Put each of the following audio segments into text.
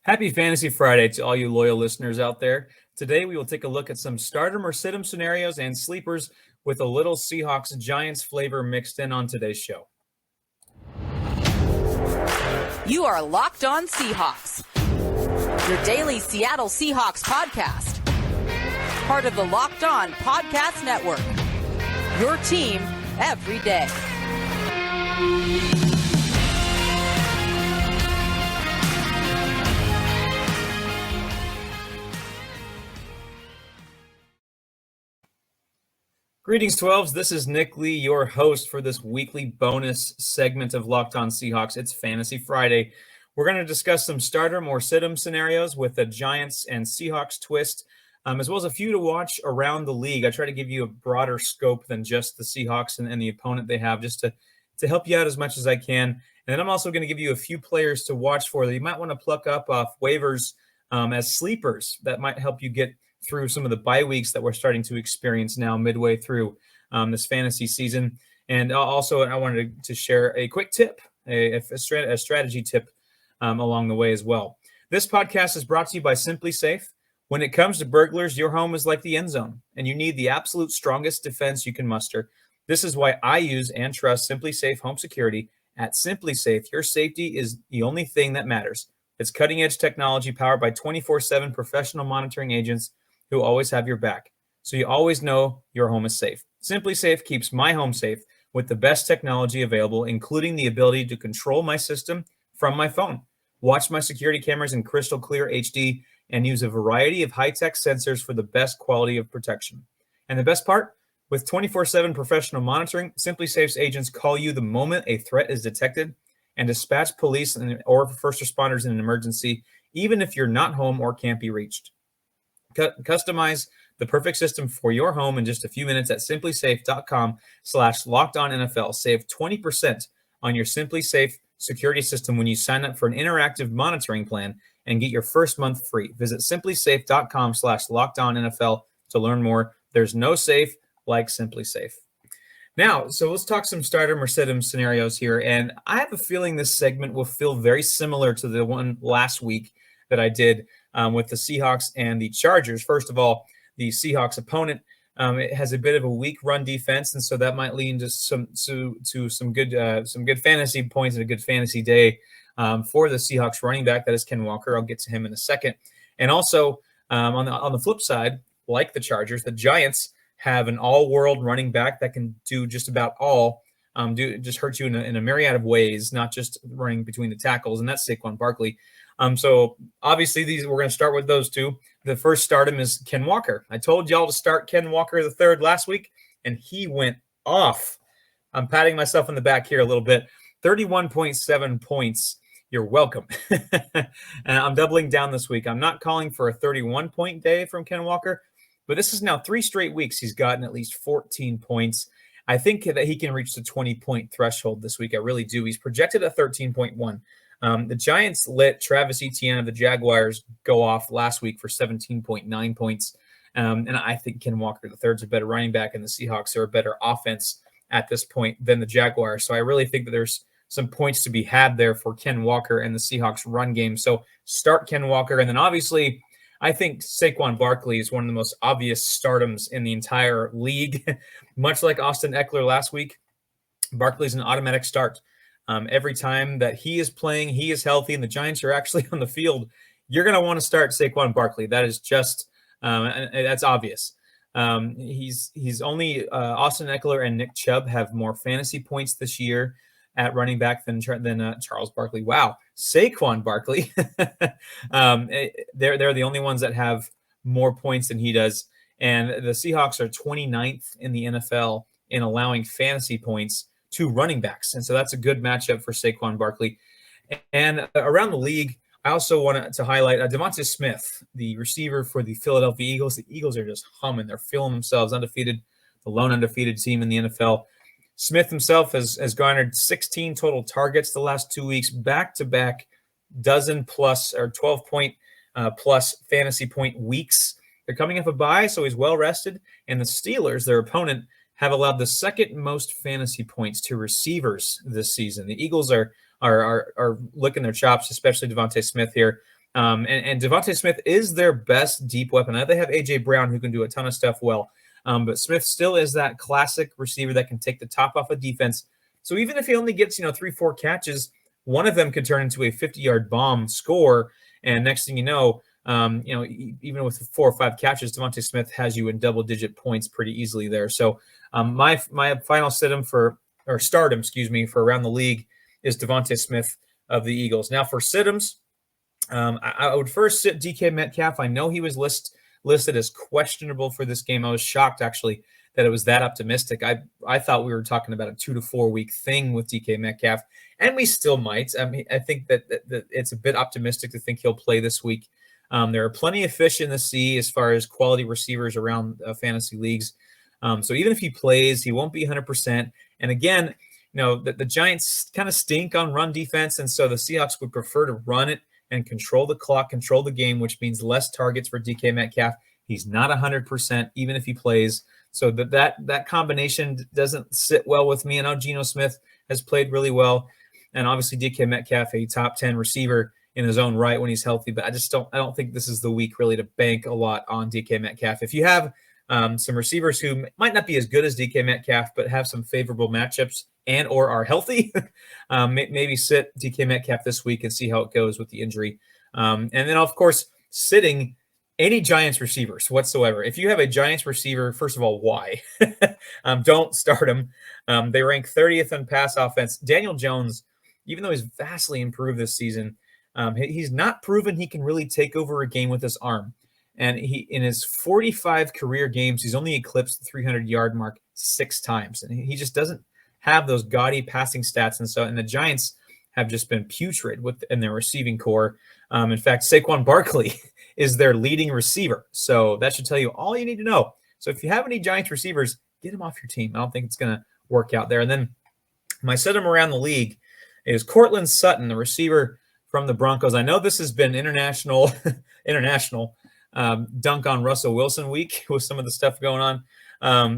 Happy Fantasy Friday to all you loyal listeners out there. Today we will take a look at some stardom or sit-em scenarios and sleepers with a little Seahawks Giants flavor mixed in on today's show. You are Locked On Seahawks, your daily Seattle Seahawks podcast. Part of the Locked On Podcast Network, your team every day. Greetings, 12s. This is Nick Lee, your host for this weekly bonus segment of Locked On Seahawks. It's Fantasy Friday. We're going to discuss some stardom or sit-em scenarios with the Giants and Seahawks twist, as well as a few to watch around the league. I try to give you a broader scope than just the Seahawks and the opponent they have, just to help you out as much as I can. And then I'm also going to give you a few players to watch for that you might want to pluck up off waivers as sleepers that might help you get through some of the bye weeks that we're starting to experience now midway through this fantasy season. And also, I wanted to share a quick tip, a strategy tip along the way as well. This podcast is brought to you by Simply Safe. When it comes to burglars, your home is like the end zone, and you need the absolute strongest defense you can muster. This is why I use and trust Simply Safe Home Security. At Simply Safe, your safety is the only thing that matters. It's cutting-edge technology powered by 24/7 professional monitoring agents who always have your back, so you always know your home is safe. Simply Safe keeps my home safe with the best technology available, including the ability to control my system from my phone, watch my security cameras in crystal clear HD, and use a variety of high-tech sensors for the best quality of protection. And the best part? With 24/7 professional monitoring, Simply Safe's agents call you the moment a threat is detected and dispatch police or first responders in an emergency, even if you're not home or can't be reached. Customize the perfect system for your home in just a few minutes at simplysafe.com/lockedonnfl. Save 20% on your Simply Safe security system when you sign up for an interactive monitoring plan and get your first month free. Visit simplysafe.com/lockedonnfl to learn more. There's no safe like Simply Safe. Now, so let's talk some stardom or sit-em scenarios here. And I have a feeling this segment will feel very similar to the one last week that I did with the Seahawks and the Chargers. First of all, the Seahawks opponent, it has a bit of a weak run defense, and so that might lead to some good fantasy points and a good fantasy day for the Seahawks running back. That is Ken Walker. I'll get to him in a second. And also on the flip side, like the Chargers, the Giants have an all-world running back that can do just about all. Just hurt you in a myriad of ways, not just running between the tackles, and that's Saquon Barkley. So obviously we're going to start with those two. The first stardom is Ken Walker. I told y'all to start Ken Walker the third last week, and he went off. I'm patting myself on the back here a little bit. 31.7 points. You're welcome. And I'm doubling down this week. I'm not calling for a 31-point day from Ken Walker, but this is now 3 straight weeks he's gotten at least 14 points. I think that he can reach the 20-point threshold this week. I really do. He's projected at 13.1. The Giants let Travis Etienne of the Jaguars go off last week for 17.9 points. And I think Ken Walker III is a better running back, and the Seahawks are a better offense at this point than the Jaguars. So I really think that there's some points to be had there for Ken Walker and the Seahawks run game. So start Ken Walker. And then obviously I think Saquon Barkley is one of the most obvious stardoms in the entire league. Much like Austin Eckler last week, Barkley's an automatic start. Every time that he is playing, he is healthy, and the Giants are actually on the field, you're going to want to start Saquon Barkley. That is just that's obvious. He's only Austin Eckler and Nick Chubb have more fantasy points this year at running back than Charles Barkley. Wow, Saquon Barkley. They're the only ones that have more points than he does, and the Seahawks are 29th in the NFL in allowing fantasy points to running backs. And so that's a good matchup for Saquon Barkley. And around the league, I also want to highlight Devontae Smith, the receiver for the Philadelphia Eagles. The Eagles are just humming. They're feeling themselves undefeated, the lone undefeated team in the NFL. Smith himself has garnered 16 total targets the last 2 weeks, back-to-back dozen plus or 12-point plus fantasy point weeks. They're coming off a bye, so he's well-rested. And the Steelers, their opponent, have allowed the second most fantasy points to receivers this season. The Eagles are licking their chops, especially Devontae Smith here. And Devontae Smith is their best deep weapon. Now they have A.J. Brown, who can do a ton of stuff well. But Smith still is that classic receiver that can take the top off of defense. So even if he only gets, 3-4 catches, one of them could turn into a 50-yard bomb score. And next thing you know, even with 4 or 5 catches, Devontae Smith has you in double-digit points pretty easily there. So my final stardom for around the league is Devontae Smith of the Eagles. Now for situms, I would first sit DK Metcalf. I know he was listed as questionable for this game. I was shocked, actually, that it was that optimistic. I thought we were talking about a 2 to 4 week thing with DK Metcalf, and we still might. I mean, I think that it's a bit optimistic to think he'll play this week. There are plenty of fish in the sea as far as quality receivers around fantasy leagues. So even if he plays, he won't be 100%. And again, the Giants kind of stink on run defense, and so the Seahawks would prefer to run it and control the clock, control the game, which means less targets for DK Metcalf. He's not 100%, even if he plays. So that combination doesn't sit well with me. I know Geno Smith has played really well, and obviously DK Metcalf, a top 10 receiver in his own right when he's healthy. But I don't think this is the week really to bank a lot on DK Metcalf. If you have some receivers who might not be as good as DK Metcalf, but have some favorable matchups and or are healthy, maybe sit DK Metcalf this week and see how it goes with the injury. And then, of course, sitting any Giants receivers whatsoever. If you have a Giants receiver, first of all, why? Don't start him. They rank 30th in pass offense. Daniel Jones, even though he's vastly improved this season, he's not proven he can really take over a game with his arm. And in his 45 career games, he's only eclipsed the 300-yard mark 6 times. And he just doesn't have those gaudy passing stats. And the Giants have just been putrid in their receiving core. In fact, Saquon Barkley is their leading receiver. So that should tell you all you need to know. So if you have any Giants receivers, get them off your team. I don't think it's going to work out there. And then my set him around the league is Cortland Sutton, the receiver from the Broncos. I know this has been international dunk on Russell Wilson week with some of the stuff going on.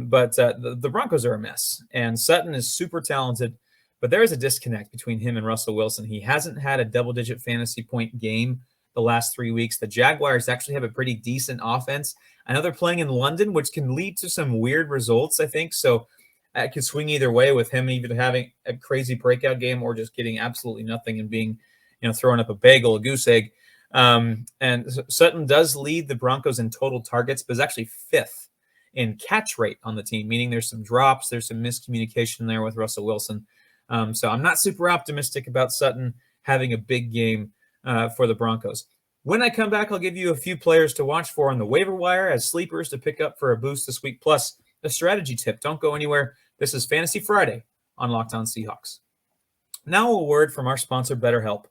But the Broncos are a mess, and Sutton is super talented, but there is a disconnect between him and Russell Wilson. He hasn't had a double-digit fantasy point game the last 3 weeks. The Jaguars actually have a pretty decent offense. I know they're playing in London, which can lead to some weird results, I think. So it could swing either way with him either having a crazy breakout game or just getting absolutely nothing and being, throwing up a goose egg. And Sutton does lead the Broncos in total targets, but is actually 5th in catch rate on the team, meaning there's some drops, there's some miscommunication there with Russell Wilson. So I'm not super optimistic about Sutton having a big game for the Broncos. When I come back, I'll give you a few players to watch for on the waiver wire as sleepers to pick up for a boost this week, plus a strategy tip. Don't go anywhere. This is Fantasy Friday on Locked On Seahawks. Now a word from our sponsor, BetterHelp.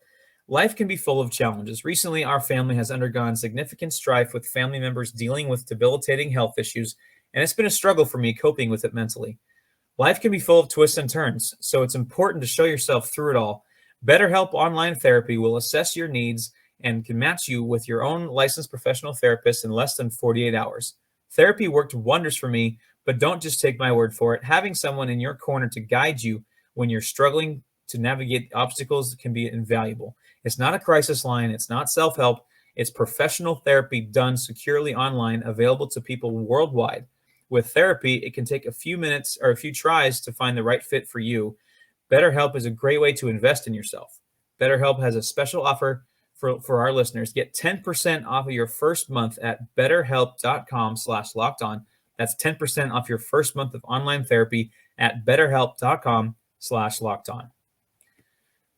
Life can be full of challenges. Recently, our family has undergone significant strife with family members dealing with debilitating health issues, and it's been a struggle for me coping with it mentally. Life can be full of twists and turns, so it's important to show yourself through it all. BetterHelp Online Therapy will assess your needs and can match you with your own licensed professional therapist in less than 48 hours. Therapy worked wonders for me, but don't just take my word for it. Having someone in your corner to guide you when you're struggling to navigate obstacles can be invaluable. It's not a crisis line. It's not self-help. It's professional therapy done securely online, available to people worldwide. With therapy, it can take a few minutes or a few tries to find the right fit for you. BetterHelp is a great way to invest in yourself. BetterHelp has a special offer for our listeners. Get 10% off of your first month at betterhelp.com/lockedon. That's 10% off your first month of online therapy at betterhelp.com/lockedon.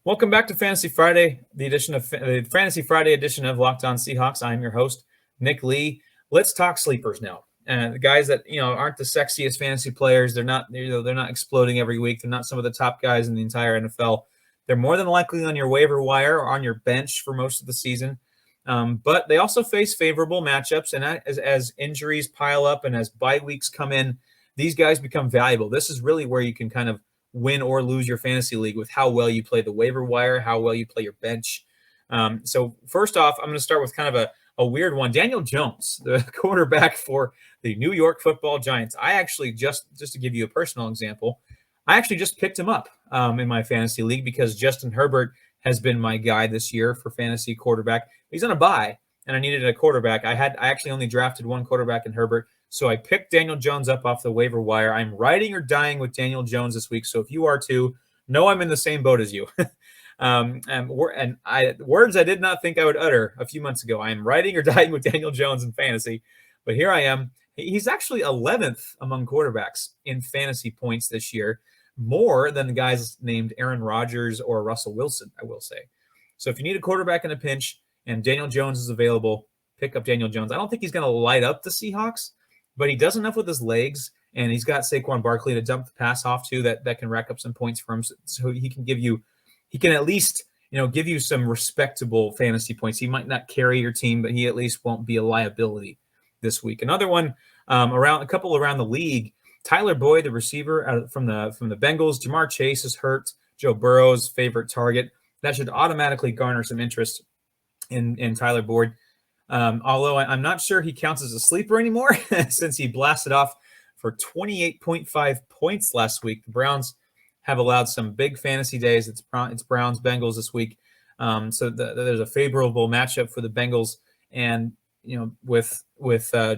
Welcome back to Fantasy Friday, the Fantasy Friday edition of Locked On Seahawks. I'm your host, Nick Lee. Let's talk sleepers now. The guys that aren't the sexiest fantasy players. They're not exploding every week. They're not some of the top guys in the entire NFL. They're more than likely on your waiver wire or on your bench for most of the season. But they also face favorable matchups, and as injuries pile up and as bye weeks come in, these guys become valuable. This is really where you can kind of win or lose your fantasy league with how well you play the waiver wire, how well you play your bench. So first off, I'm going to start with kind of a weird one. Daniel Jones, the quarterback for the New York Football Giants. I actually just to give you a personal example, I actually just picked him up in my fantasy league because Justin Herbert has been my guy this year for fantasy quarterback. He's on a bye, and I needed a quarterback. I actually only drafted one quarterback in Herbert, so I picked Daniel Jones up off the waiver wire. I'm riding or dying with Daniel Jones this week, so if you are too, know I'm in the same boat as you. Words I did not think I would utter a few months ago. I am riding or dying with Daniel Jones in fantasy, but here I am. He's actually 11th among quarterbacks in fantasy points this year, more than the guys named Aaron Rodgers or Russell Wilson, I will say. So if you need a quarterback in a pinch and Daniel Jones is available, pick up Daniel Jones. I don't think he's going to light up the Seahawks, but he does enough with his legs, and he's got Saquon Barkley to dump the pass off to that can rack up some points for him. So he can at least give you some respectable fantasy points. He might not carry your team, but he at least won't be a liability this week. Another one around the league. Tyler Boyd, the receiver from the Bengals. Jamar Chase is hurt. Joe Burrow's favorite target. That should automatically garner some interest in Tyler Boyd. Although I'm not sure he counts as a sleeper anymore since he blasted off for 28.5 points last week. The Browns have allowed some big fantasy days. It's Browns Bengals this week. So there's a favorable matchup for the Bengals, and with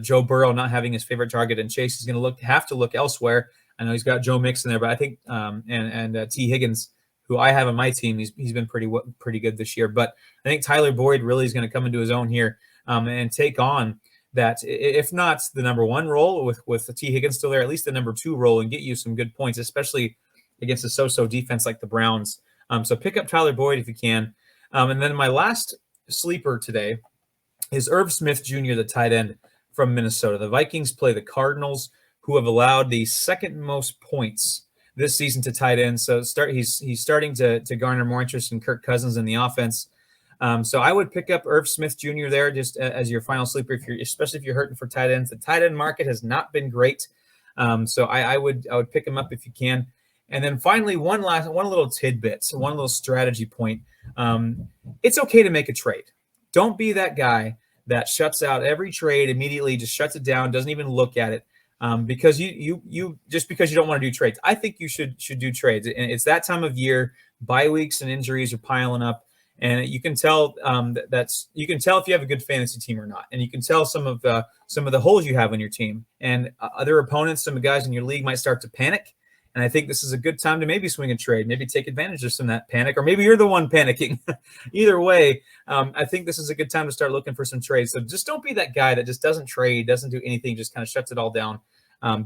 Joe Burrow not having his favorite target, and Chase is going to have to look elsewhere. I know he's got Joe Mixon there, but I think and T Higgins, who I have on my team, he's been pretty good this year. But I think Tyler Boyd really is going to come into his own here and take on that, if not the number one role with the T Higgins still there, at least the number two role, and get you some good points, especially against a so-so defense like the Browns. So pick up Tyler Boyd if you can. And then my last sleeper today is Irv Smith Jr., the tight end from Minnesota. The Vikings play the Cardinals, who have allowed the second most points this season to tight ends. So he's starting to garner more interest in Kirk Cousins in the offense. So I would pick up Irv Smith Jr. there just as your final sleeper, especially if you're hurting for tight ends. The tight end market has not been great, so I would pick him up if you can. And then finally, one little tidbit, one little strategy point. It's okay to make a trade. Don't be that guy that shuts out every trade immediately, just shuts it down, doesn't even look at it, because you just because you don't want to do trades. I think you should do trades, and it's that time of year. Bye weeks and injuries are piling up, and you can tell you can tell if you have a good fantasy team or not, and you can tell some of the holes you have on your team, and other opponents, some of the guys in your league might start to panic. And I think this is a good time to maybe swing a trade, maybe take advantage of some of that panic, or maybe you're the one panicking. Either way, I think this is a good time to start looking for some trades. So just don't be that guy that just doesn't trade, doesn't do anything, just kind of shuts it all down.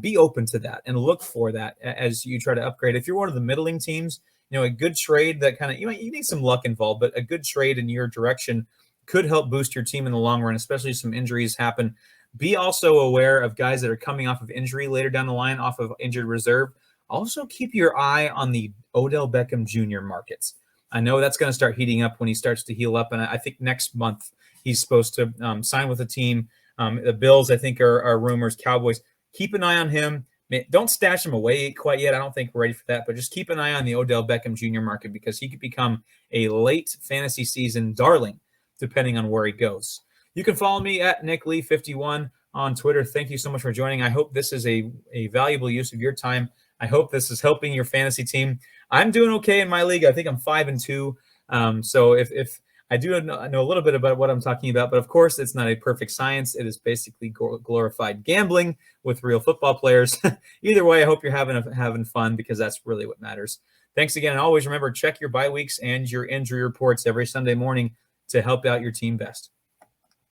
Be open to that and look for that as you try to upgrade. If you're one of the middling teams, a good trade that kind of, you need some luck involved, but a good trade in your direction could help boost your team in the long run, especially if some injuries happen. Be also aware of guys that are coming off of injury later down the line, off of injured reserve. Also, keep your eye on the Odell Beckham Jr. markets. I know that's going to start heating up when he starts to heal up, and I think next month he's supposed to sign with a team. The Bills, I think, are rumors. Cowboys, keep an eye on him. Don't stash him away quite yet. I don't think we're ready for that, but just keep an eye on the Odell Beckham Jr. market, because he could become a late fantasy season darling, depending on where he goes. You can follow me at NickLee51 on Twitter. Thank you so much for joining. I hope this is a valuable use of your time. I hope this is helping your fantasy team. I'm doing okay in my league. I think I'm 5-2. So if I do know a little bit about what I'm talking about, but of course it's not a perfect science. It is basically glorified gambling with real football players. Either way, I hope you're having fun, because that's really what matters. Thanks again. And always remember, check your bye weeks and your injury reports every Sunday morning to help out your team best.